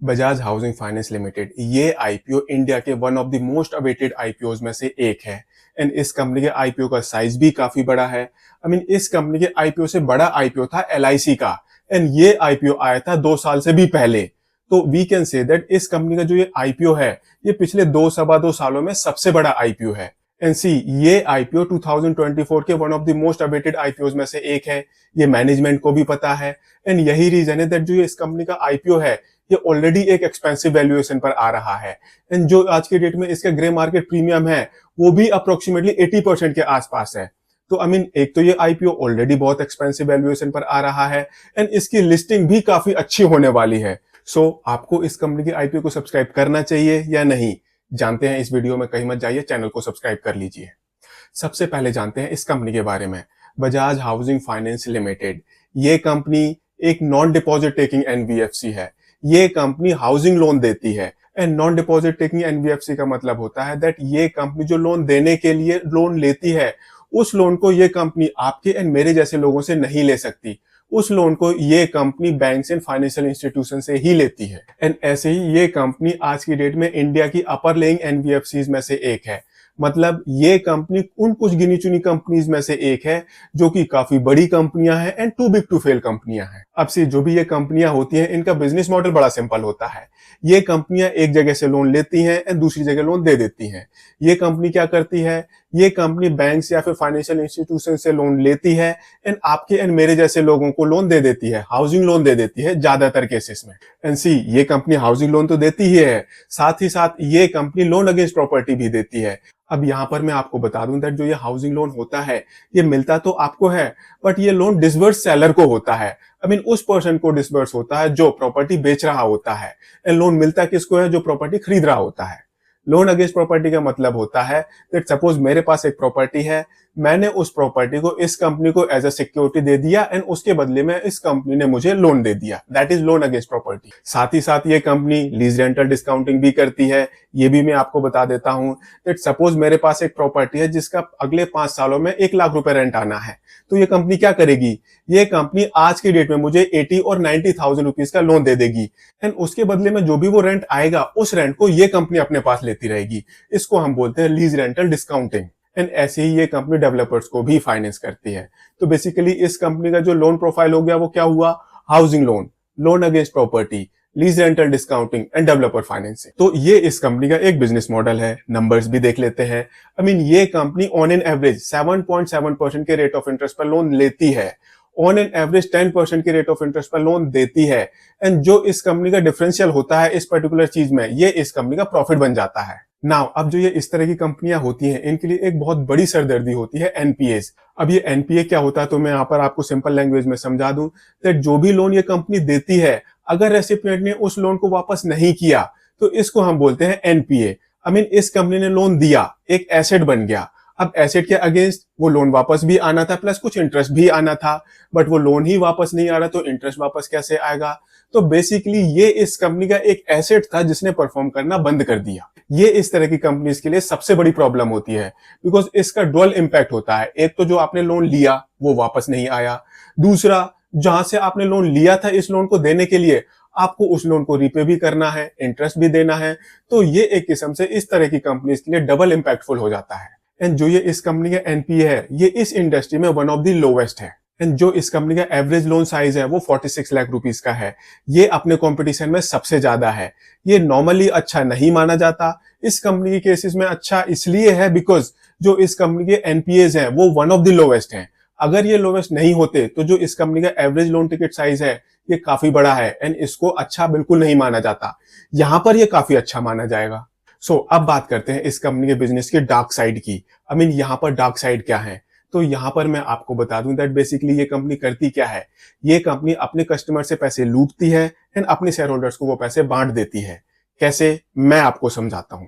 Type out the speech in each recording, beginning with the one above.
Bajaj housing finance limited ये IPO India के one of the most awaited IPOs में से एक है। एंड इस कंपनी के आईपीओ का साइज भी काफी बड़ा है। इस कंपनी के आईपीओ से बड़ा आईपीओ था एलआईसी का। एंड ये आईपीओ आया था 2 साल से भी पहले। तो वी कैन से दैट इस कंपनी का जो ये आईपीओ है, ये पिछले 2 सवा 2 सालों में सबसे बड़ा आईपीओ है। एंड सी, ये आईपीओ 2024 के one of the most awaited IPOs में से एक है। ये मैनेजमेंट को भी पता है। एंड यही रीजन है दैट जो ये इस कंपनी का आईपीओ है, ये ऑलरेडी एक एक्सपेंसिव वैल्यूएशन पर आ रहा है। एंड जो आज के डेट में इसका ग्रे मार्केट प्रीमियम है, वो भी अप्रोक्सीमेटली 80% के आसपास है। तो एक तो ये आईपीओ ऑलरेडी बहुत एक्सपेंसिव वैल्यूएशन पर आ रहा है, एंड इसकी लिस्टिंग भी काफी अच्छी होने वाली है। सो आपको इस कंपनी के आईपीओ को सब्सक्राइब करना चाहिए या नहीं, जानते हैं इस वीडियो में। कहीं मत जाइए, चैनल को सब्सक्राइब कर लीजिए। सबसे पहले जानते हैं इस कंपनी के बारे में। बजाज हाउसिंग फाइनेंस लिमिटेड ये कंपनी एक नॉन डिपॉजिट टेकिंग एनबीएफसी है। ये कंपनी हाउसिंग लोन देती है। And non deposit taking NBFC का मतलब होता है दैट ये कंपनी जो लोन देने के लिए लोन लेती है, उस लोन को ये कंपनी आपके एंड मेरे जैसे लोगों से नहीं ले सकती। उस लोन को ये company banks and financial institution से ही लेती है। एंड ऐसे ही ये कंपनी आज की डेट में इंडिया की अपर लेइंग एनबीएफसीज में से एक है। मतलब ये कंपनी उन कुछ गिनी चुनी कंपनीज में से एक है जो कि काफी बड़ी कंपनियां हैं and too big to fail कंपनियां हैं। अब से जो भी ये कंपनियां होती हैं, इनका बिजनेस मॉडल बड़ा सिंपल होता है। ये कंपनियां एक जगह से लोन लेती हैं एंड दूसरी जगह लोन दे देती हैं। ये कंपनी क्या करती है, ये कंपनी बैंक्स या फिर फाइनेंशियल इंस्टीट्यूशन से लोन लेती है एंड आपके एंड मेरे जैसे लोगों को लोन दे देती है, हाउसिंग लोन दे देती है ज्यादातर केसेस में। एंड सी, ये कंपनी हाउसिंग लोन तो देती ही है, साथ ही साथ ये कंपनी लोन अगेंस्ट प्रॉपर्टी भी देती है। अब यहाँ पर मैं आपको बता दूं दैट जो ये हाउसिंग लोन होता है, ये मिलता तो आपको है, बट ये लोन डिसबर्स सेलर को होता है। उस पर्सन को डिसबर्स होता है जो प्रॉपर्टी बेच रहा होता है। एंड लोन मिलता किसको है, जो प्रॉपर्टी खरीद रहा होता है। लोन अगेंस्ट प्रॉपर्टी का मतलब होता है दैट सपोज मेरे पास एक प्रॉपर्टी है, मैंने उस प्रॉपर्टी को इस कंपनी को एज अ सिक्योरिटी दे दिया एंड उसके बदले में इस कंपनी ने मुझे लोन दे दिया। That is loan against property. साथ ही साथ ये कंपनी लीज रेंटल डिस्काउंटिंग भी करती है। ये भी मैं आपको बता देता हूं दैट सपोज मेरे पास एक प्रॉपर्टी है जिसका अगले 5 सालों में 1 लाख रुपए रेंट आना है। तो ये कंपनी क्या करेगी, ये कंपनी आज की डेट में मुझे 80 और 90,000 रुपीज का लोन दे देगी। एंड उसके बदले में जो भी वो रेंट आएगा, उस रेंट को ये कंपनी अपने पास लेती रहेगी। इसको हम बोलते हैं लीज रेंटल डिस्काउंटिंग। एंड ऐसे ही ये कंपनी डेवलपर्स को भी फाइनेंस करती है। तो बेसिकली इस कंपनी का जो लोन प्रोफाइल हो गया, वो क्या हुआ, housing loan, loan against property, lease rental discounting end developer financing. तो ये इस कंपनी का एक बिजनेस मॉडल है। नंबर्स भी देख लेते हैं। ये कंपनी ऑन एन एवरेज 7.7% के रेट ऑफ इंटरेस्ट पर लोन लेती है, ऑन एन एवरेज 10% के रेट ऑफ इंटरेस्ट पर लोन देती है। एंड जो इस कंपनी का डिफरेंशियल होता है इस पर्टिकुलर चीज में, ये इस कंपनी का प्रॉफिट बन जाता है। नाउ अब जो ये इस तरह की कंपनियां होती हैं, इनके लिए एक बहुत बड़ी सरदर्दी होती है एनपीएस। अब ये एनपीए क्या होता है, तो मैं यहाँ पर आपको सिंपल लैंग्वेज में समझा दूं दैट जो भी लोन ये कंपनी देती है, अगर रेसिपिएंट ने उस लोन को वापस नहीं किया, तो इसको हम बोलते हैं एनपीए। इस कंपनी ने लोन दिया, एक एसेट बन गया। अब एसेट के अगेंस्ट वो लोन वापस भी आना था, प्लस कुछ इंटरेस्ट भी आना था, बट वो लोन ही वापस नहीं आ रहा, तो इंटरेस्ट वापस कैसे आएगा। तो बेसिकली ये इस कंपनी का एक एसेट था जिसने परफॉर्म करना बंद कर दिया। ये इस तरह की कंपनीज के लिए सबसे बड़ी प्रॉब्लम होती है, बिकॉज इसका डुअल इंपैक्ट होता है। एक तो जो आपने लोन लिया वो वापस नहीं आया, दूसरा जहां से आपने लोन लिया था इस लोन को देने के लिए, आपको उस लोन को रीपे भी करना है, इंटरेस्ट भी देना है। तो ये एक किस्म से इस तरह की कंपनीज के लिए डबल इंपैक्टफुल हो जाता है। एंड जो ये इस कंपनी का एनपीए है, ये इस इंडस्ट्री में वन ऑफ द लोवेस्ट है। एंड जो इस कंपनी का एवरेज लोन साइज है वो 46 लाख रुपीस का है। ये अपने कंपटीशन में सबसे ज्यादा है। ये नॉर्मली अच्छा नहीं माना जाता। इस कंपनी के केसेस में अच्छा इसलिए है बिकॉज जो इस कंपनी के एनपीएज हैं वो वन ऑफ द लोवेस्ट हैं। अगर ये लोवेस्ट नहीं होते तो जो इस कंपनी का एवरेज लोन टिकट साइज है, ये काफी बड़ा है एंड इसको अच्छा बिल्कुल नहीं माना जाता। यहां पर ये काफी अच्छा माना जाएगा। अब बात करते हैं इस कंपनी के बिजनेस के डार्क साइड की। यहाँ पर डार्क साइड क्या है, तो यहाँ पर मैं आपको बता दूं दैट बेसिकली ये कंपनी करती क्या है। ये कंपनी अपने कस्टमर से पैसे लूटती है एंड अपने शेयर होल्डर्स को वो पैसे बांट देती है। कैसे, मैं आपको समझाता हूं।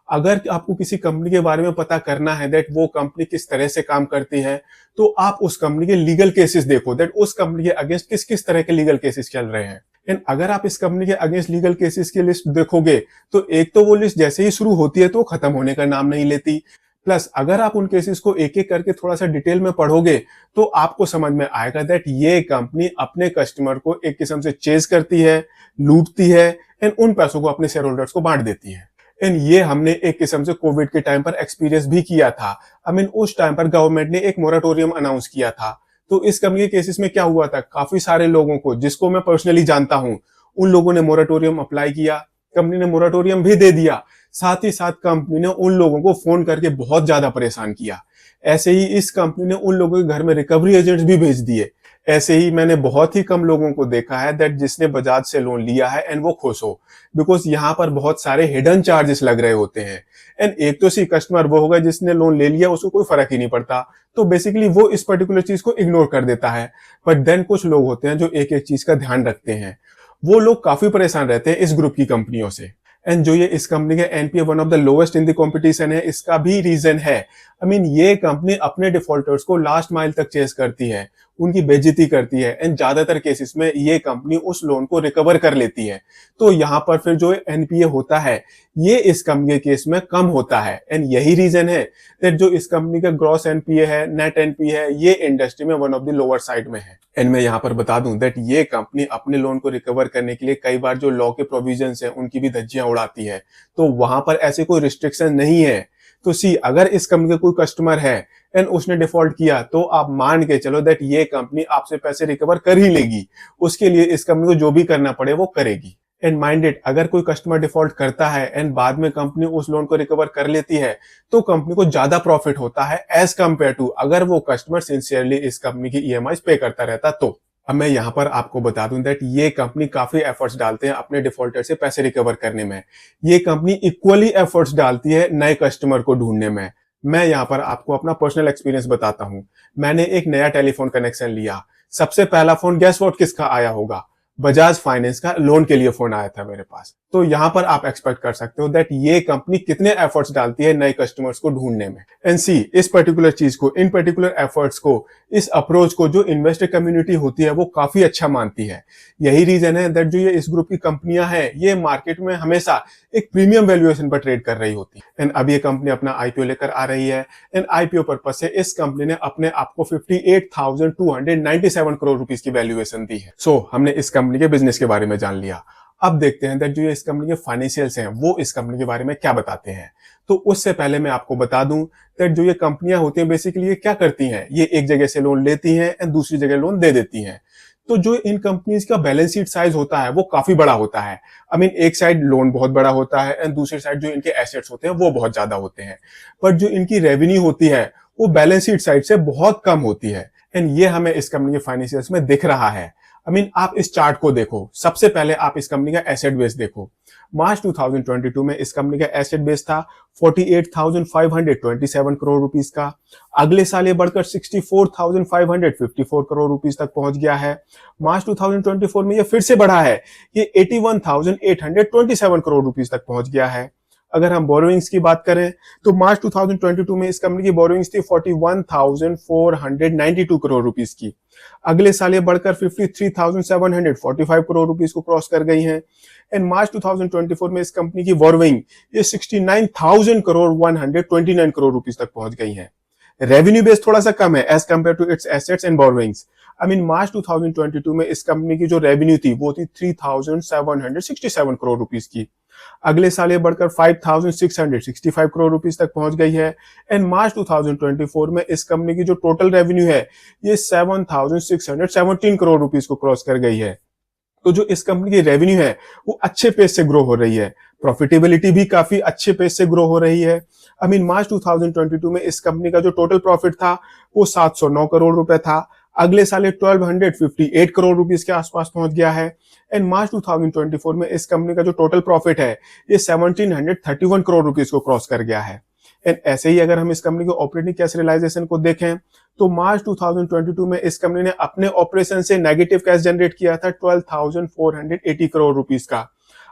अगर आपको किसी कंपनी के बारे में पता करना है दैट वो कंपनी किस तरह से काम करती है, तो आप उस कंपनी के लीगल केसेस देखो दैट उस कंपनी के अगेंस्ट किस किस तरह के लीगल केसेस चल रहे हैं। एंड अगर आप इस कंपनी के अगेंस्ट लीगल केसेस की लिस्ट देखोगे, तो एक तो वो लिस्ट जैसे ही शुरू होती है तो खत्म होने का नाम नहीं लेती। प्लस अगर आप उन केसेस को एक-एक करके थोड़ा-सा डिटेल में पढ़ोगे, तो आपको समझ में आएगा दैट ये कंपनी अपने कस्टमर को एक किस्म से चेज़ करती है, लूटती है एंड उन पैसों को अपने शेयर होल्डर्स को बाँट देती है। एंड ये हमने एक किस्म से कोविड के टाइम पर एक्सपीरियंस भी किया था। उस टाइम पर गवर्नमेंट ने एक मोरेटोरियम अनाउंस किया था। तो इस कंपनी के केसेस में क्या हुआ था, काफ़ी सारे लोगों को, जिसको मैं पर्सनली जानता हूँ, उन लोगों ने मोरेटोरियम अप्लाई किया, कंपनी ने मोरेटोरियम भी दे दिया। साथ ही साथ कंपनी ने उन लोगों को फ़ोन करके बहुत ज़्यादा परेशान किया। ऐसे ही इस कंपनी ने उन लोगों के घर में रिकवरी एजेंट्स भी भेज दिए। ऐसे ही मैंने बहुत ही कम लोगों को देखा है दैट जिसने बजाज से लोन लिया है एंड वो खुश हो, बिकॉज यहाँ पर बहुत सारे हिडन चार्जेस लग रहे होते हैं। एंड एक तो सी कस्टमर वो होगा जिसने लोन ले लिया, उसको कोई फर्क ही नहीं पड़ता, तो बेसिकली वो इस पर्टिकुलर चीज को इग्नोर कर देता है। बट देन कुछ लोग होते हैं जो एक एक चीज का ध्यान रखते हैं, वो लोग काफी परेशान रहते हैं इस ग्रुप की कंपनियों से। एंड जो ये इस कंपनी के NPA one of the lowest in the competition है, इसका भी रीजन है, ये कंपनी अपने डिफॉल्टर्स को लास्ट माइल तक चेस करती है, उनकी बेइज्जती करती है एंड ज्यादातर केसेस में ये कंपनी उस लोन को रिकवर कर लेती है। तो यहाँ पर फिर जो एनपीए होता है, ये इस कंपनी के केस में कम होता है एंड यही रीजन है दैट जो इस कंपनी का ग्रॉस एनपीए है, नेट एनपीए है, ये इंडस्ट्री में one of the lower side में है। एंड मैं यहाँ पर बता दूं दैट ये कंपनी अपने लोन को रिकवर करने के लिए कई बार जो लॉ के प्रोविजंस हैं उनकी भी धज्जियां उड़ाती है, तो वहां पर ऐसे कोई रिस्ट्रिक्शन नहीं है। तो सी अगर इस कंपनी का कोई कस्टमर है एंड उसने डिफॉल्ट किया, तो आप मान के चलो दैट ये कंपनी आपसे पैसे रिकवर कर ही लेगी, उसके लिए इस कंपनी को जो भी करना पड़े वो करेगी। एंड माइंडेड, अगर कोई कस्टमर डिफॉल्ट करता है एंड बाद में कंपनी उस लोन को रिकवर कर लेती है, तो कंपनी को ज्यादा प्रॉफिट होता है एज कंपेयर टू अगर वो कस्टमर सिंसियरली इस कंपनी की ईएमआई पे करता रहता। तो अब मैं यहाँ पर आपको बता दूं दैट ये कंपनी काफी एफर्ट्स डालते हैं अपने डिफॉल्टर से पैसे रिकवर करने में। ये कंपनी इक्वली एफर्ट्स डालती है नए कस्टमर को ढूंढने में। मैं यहाँ पर आपको अपना पर्सनल एक्सपीरियंस बताता हूँ। मैंने एक नया टेलीफोन कनेक्शन लिया, सबसे पहला फोन गेस व्हाट किसका आया होगा, बजाज फाइनेंस का लोन के लिए फोन आया था मेरे पास। तो यहाँ पर आप एक्सपेक्ट कर सकते हो दैट ये कंपनी कितने एफर्ट्स डालती है नए कस्टमर्स को ढूंढने में। एंड सी इस पर्टिकुलर चीज को, इन पर्टिकुलर एफर्ट्स को, इस अप्रोच को जो इन्वेस्टर कम्युनिटी होती है वो काफी अच्छा मानती है। यही रीजन है दैट जो ये इस ग्रुप की कंपनियां हैं, ये मार्केट में हमेशा एक प्रीमियम वैल्यूएशन पर ट्रेड कर रही होती है। एंड अब ये कंपनी अपना आईपीओ लेकर आ रही है एंड आईपीओ पर्पज से इस कंपनी ने अपने आप को 58,297 करोड़ रुपीस की वैल्यूएशन दी है। सो हमने इस कंपनी के बिजनेस के बारे में जान लिया। अब देखते हैं दैट जो ये इस कंपनी के फाइनेंशियल्स हैं वो इस कंपनी के बारे में क्या बताते हैं। तो उससे पहले मैं आपको बता दूं दैट जो ये कंपनियां होती हैं बेसिकली ये क्या करती हैं, ये एक जगह से लोन लेती हैं एंड दूसरी जगह लोन दे देती हैं। तो जो इन कंपनीज का बैलेंस शीट साइज होता है वो काफी बड़ा होता है। एक साइड लोन बहुत बड़ा होता है एंड दूसरी साइड जो इनके एसेट्स होते हैं वो बहुत ज्यादा होते हैं, बट जो इनकी रेवेन्यू होती है वो बैलेंस शीट साइड से बहुत कम होती है। एंड ये हमें इस कंपनी के फाइनेंशियल्स में दिख रहा है। आप इस चार्ट को देखो, सबसे पहले आप इस कंपनी का एसेट बेस देखो। मार्च 2022 में इस कंपनी का एसेट बेस था 48,527 करोड़ रुपीस का। अगले साल ये बढ़कर 64,554 करोड़ रुपीस तक पहुंच गया है। मार्च 2024 में ये फिर से बढ़ा है, ये 81,827 करोड़ रुपीस तक पहुंच गया है। अगर हम बोरोइंग्स की बात करें तो मार्च 2022 में इस कंपनी की बोरोइंग्स थी 41,492 करोड़ रुपीस की। अगले साल ये बढ़कर 53,745 करोड़ रुपीस को क्रॉस कर गई हैं। एंड मार्च 2024 में इस कंपनी की बोरोइंग ये 69,000 करोड़ 129 करोड़ रुपीस तक पहुंच गई हैं। रेवेन्यू बेस थोड़ा सा कम है as compared to its assets and borrowings. March 2022 में इस कंपनी की जो रेवेन्यू थी वो थी 3,767 करोड़ रुपीस की। अगले साल ये बढ़कर 5,665 करोड़ रुपीस तक पहुंच गई है। एंड मार्च 2024 में इस कंपनी की जो टोटल रेवेन्यू है ये 7,617 करोड़ रुपीस को क्रॉस कर गई है। तो जो इस कंपनी की रेवेन्यू है वो अच्छे पेस से ग्रो हो रही है, प्रॉफिटेबिलिटी भी काफी अच्छे पेस से ग्रो हो रही है। मार्च 2022 में इस कंपनी का जो टोटल प्रॉफिट था वो 709 करोड़ रुपए था। अगले साल 1258 करोड़ रुपीस के आसपास पहुंच गया है। एंड मार्च 2024 में इस कंपनी का जो टोटल प्रॉफिट है ये 1731 करोड़ रुपीस को क्रॉस कर गया है। एंड ऐसे ही अगर हम इस कंपनी के ऑपरेटिंग कैश रियलाइजेशन को देखें तो मार्च 2022 में इस कंपनी ने अपने ऑपरेशन से नेगेटिव कैश जनरेट किया था 12,480 करोड़ रुपीस का।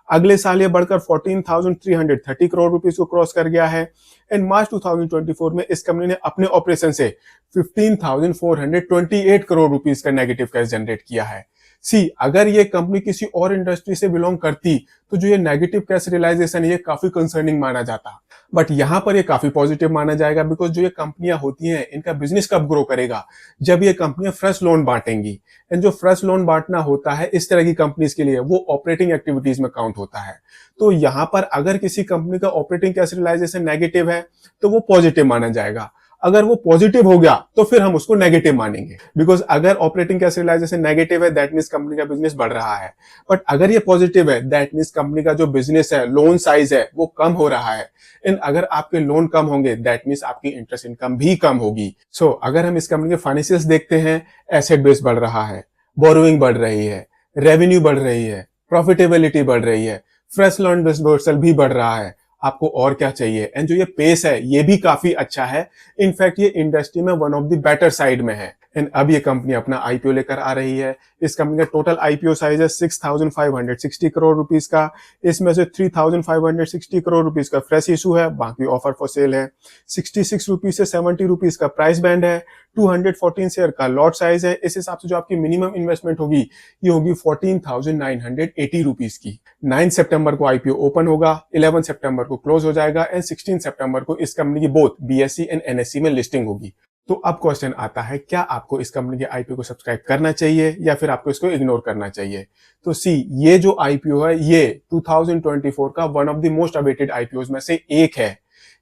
अगले साल ये बढ़कर 14,330 करोड़ रुपीस को क्रॉस कर गया है। एंड मार्च 2024 में इस कंपनी ने अपने ऑपरेशन से 15,428 करोड़ रुपीस का नेगेटिव कैश जनरेट किया है। सी अगर ये कंपनी किसी और इंडस्ट्री से बिलोंग करती तो जो ये नेगेटिव कैश रियलाइजेशन है ये काफी कंसर्निंग माना जाता, बट यहाँ पर ये काफी पॉजिटिव माना जाएगा बिकॉज जो ये कंपनियां होती हैं इनका बिजनेस कब ग्रो करेगा, जब ये कंपनियां फ्रेश लोन बांटेंगी। एंड जो फ्रेश लोन बांटना होता है इस तरह की कंपनीज के लिए वो ऑपरेटिंग एक्टिविटीज में काउंट होता है। तो यहाँ पर अगर किसी कंपनी का ऑपरेटिंग कैश रियलाइजेशन नेगेटिव है तो वो पॉजिटिव माना जाएगा। अगर वो पॉजिटिव हो गया तो फिर हम उसको नेगेटिव मानेंगे, बिकॉज अगर ऑपरेटिंग कैश रियलाइजेशन नेगेटिव है दैट मींस कंपनी का बिजनेस बढ़ रहा है, बट अगर ये पॉजिटिव है दैट मींस कंपनी का जो बिजनेस है, लोन साइज है वो कम हो रहा है। एंड अगर आपके लोन कम होंगे दैट मींस आपकी इंटरेस्ट इनकम भी कम होगी। सो अगर हम इस कंपनी के फाइनेंशियल्स देखते हैं, एसेट बेस बढ़ रहा है, बोरोइंग बढ़ रही है, रेवेन्यू बढ़ रही है, प्रॉफिटेबिलिटी बढ़ रही है, फ्रेश लोन डिसबर्सल भी बढ़ रहा है, आपको और क्या चाहिए। एंड जो ये पेस है ये भी काफी अच्छा है, इनफैक्ट ये इंडस्ट्री में one of the better side में है। एंड अब ये कंपनी अपना आईपीओ लेकर आ रही है। इस कंपनी का टोटल आईपीओ साइज है 6,560 करोड़ रुपीस का। इसमें से 3,560 करोड़ रुपीस का फ्रेश इशू है, बाकी ऑफर फॉर सेल है। 66 रुपीस से 70 रुपीस का प्राइस बैंड है। 214 शेयर का लॉट साइज है। इस हिसाब से जो आपकी मिनिमम इन्वेस्टमेंट होगी ये होगी 14,980 रुपीस की। 9 सितंबर को आईपीओ ओपन होगा, 11 सितंबर को क्लोज हो जाएगा एंड 16 सितंबर को इस कंपनी की बोथ बीएसई एंड एनएसई में लिस्टिंग होगी। तो अब क्वेश्चन आता है, क्या आपको इस कंपनी के आईपीओ को सब्सक्राइब करना चाहिए या फिर आपको इसको इग्नोर करना चाहिए। तो सी ये जो आईपीओ है ये 2024 का one of the most awaited IPO में से एक है।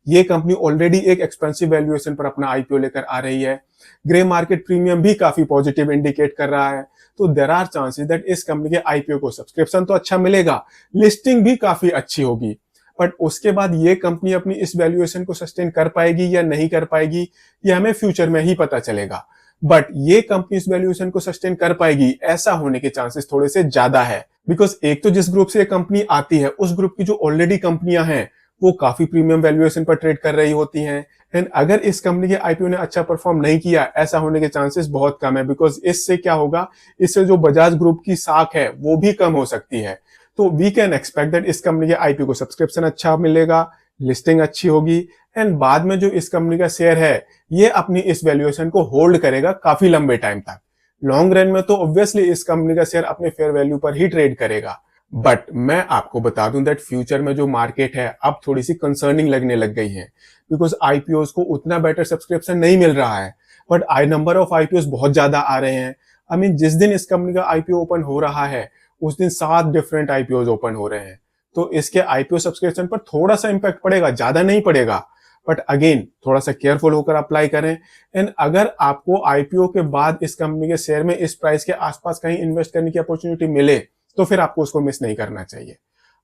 ये कंपनी ऑलरेडी एक एक्सपेंसिव वैल्यूएशन पर अपना आईपीओ लेकर आ रही है। ग्रे मार्केट प्रीमियम भी काफी पॉजिटिव इंडिकेट कर रहा है। तो देयर आर चांसेस दैट इस कंपनी के आईपीओ को सब्सक्रिप्शन तो अच्छा मिलेगा, लिस्टिंग भी काफी अच्छी होगी, बट उसके बाद ये कंपनी अपनी इस वैल्यूएशन को सस्टेन कर पाएगी या नहीं कर पाएगी ये हमें फ्यूचर में ही पता चलेगा। बट ये कंपनी इस वैल्यूएशन को सस्टेन कर पाएगी ऐसा होने के चांसेस थोड़े से ज्यादा है, बिकॉज एक तो जिस ग्रुप से ये कंपनी आती है उस ग्रुप की जो ऑलरेडी कंपनियां हैं वो काफी प्रीमियम वैल्यूएशन पर ट्रेड कर रही होती हैं। एंड अगर इस कंपनी के आईपीओ ने अच्छा परफॉर्म नहीं किया ऐसा होने के चांसेस बहुत कम है, बिकॉज इससे क्या होगा, इससे जो बजाज ग्रुप की साख है वो भी कम हो सकती है। तो वी कैन एक्सपेक्ट दैट इस कंपनी के आईपीओ को सब्सक्रिप्शन अच्छा मिलेगा, लिस्टिंग अच्छी होगी एंड बाद में जो इस कंपनी का शेयर है ये अपनी इस वैल्यूएशन को होल्ड करेगा काफी लंबे टाइम तक। लॉन्ग रन में तो ऑब्वियसली इस कंपनी का शेयर अपने फेयर वैल्यू पर ही ट्रेड करेगा। बट मैं आपको बता दूं दैट फ्यूचर में जो मार्केट है अब थोड़ी सी कंसर्निंग लगने लग गई है, बिकॉज आईपीओ को उतना बेटर सब्सक्रिप्शन नहीं मिल रहा है, बट नंबर ऑफ आईपीओ बहुत ज्यादा आ रहे हैं। आई मीन जिस दिन इस कंपनी का आईपीओ ओपन हो रहा है उस दिन 7 डिफरेंट आईपीओ ओपन हो रहे हैं। तो इसके आईपीओ सब्सक्रिप्शन पर थोड़ा सा इंपैक्ट पड़ेगा, ज्यादा नहीं पड़ेगा, बट अगेन थोड़ा सा केयरफुल होकर अप्लाई करें। एंड अगर आपको आईपीओ के बाद इस कंपनी के शेयर में इस प्राइस के आसपास कहीं इन्वेस्ट करने की अपॉर्चुनिटी मिले तो फिर आपको उसको मिस नहीं करना चाहिए।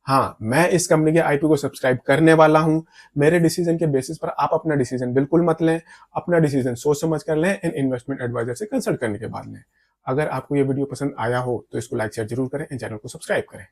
हाँ, मैं इस कंपनी के आईपीओ को सब्सक्राइब करने वाला हूं। मेरे डिसीजन के बेसिस पर आप अपना डिसीजन बिल्कुल मत लें, अपना डिसीजन सोच समझ कर लें एंड इन्वेस्टमेंट एडवाइजर से कंसल्ट करने के बाद लें। अगर आपको ये वीडियो पसंद आया हो तो इसको लाइक शेयर जरूर करें एंड चैनल को सब्सक्राइब करें।